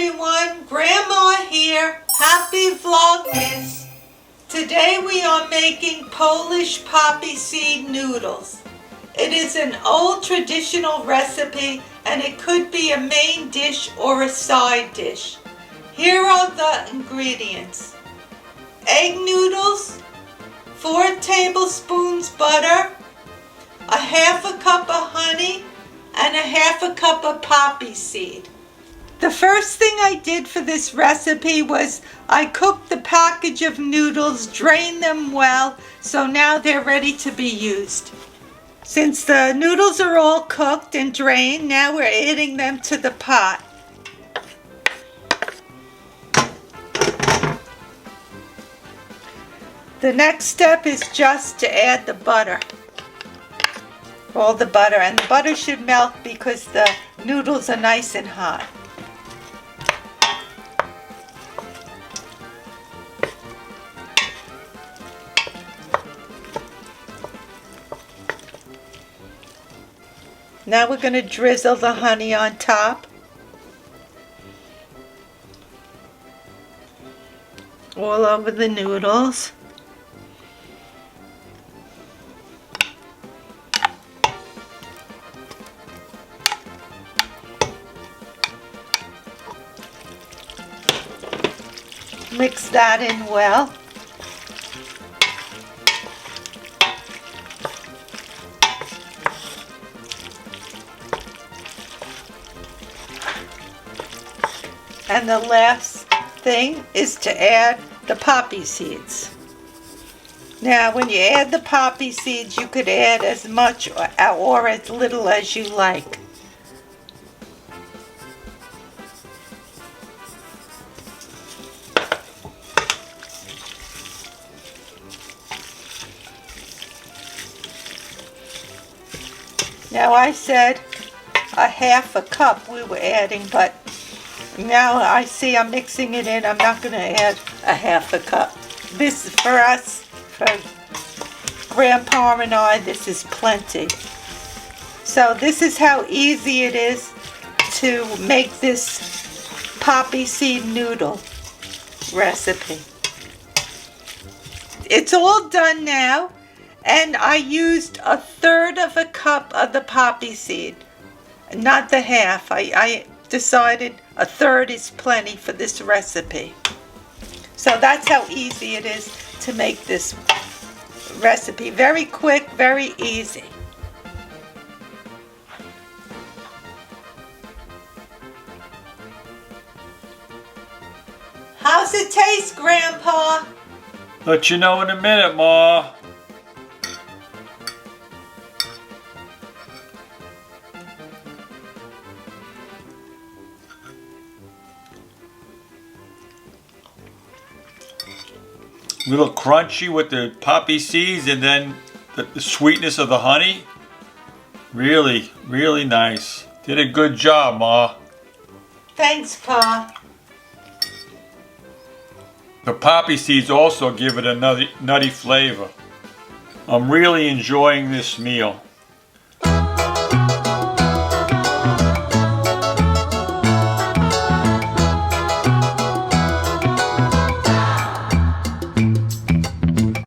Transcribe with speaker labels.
Speaker 1: everyone, Grandma here. Happy Vlogmas. Today we are making Polish Poppy Seed Noodles. It is an old traditional recipe and it could be a main dish or a side dish. Here are the ingredients. Egg noodles, 4 tablespoons butter, a half a cup of honey, and a half a cup of poppy seed. The first thing I did for this recipe was I cooked the package of noodles, drained them well, so now they're ready to be used. Since the noodles are all cooked and drained, now we're adding them to the pot. The next step is just to add the butter. All the butter, and the butter should melt because the noodles are nice and hot. Now we're going to drizzle the honey on top. All over the noodles. Mix that in well. And the last thing is to add the poppy seeds. Now when you add the poppy seeds, you could add as much or as little as you like. Now I said a half a cup we were adding, but now I see I'm mixing it in. I'm not going to add a half a cup. This is for us, for Grandpa and I, this is plenty. So this is how easy it is to make this poppy seed noodle recipe. It's all done now. And I used 1/3 of a cup of the poppy seed, not the half. I decided 1/3 is plenty for this recipe. So that's how easy it is to make this recipe. Very quick, very easy. How's it taste, Grandpa?
Speaker 2: Let you know in a minute, Ma. A little crunchy with the poppy seeds and then the sweetness of the honey. Really, really nice. Did a good job, Ma.
Speaker 1: Thanks, Pa.
Speaker 2: The poppy seeds also give it a nutty flavor. I'm really enjoying this meal.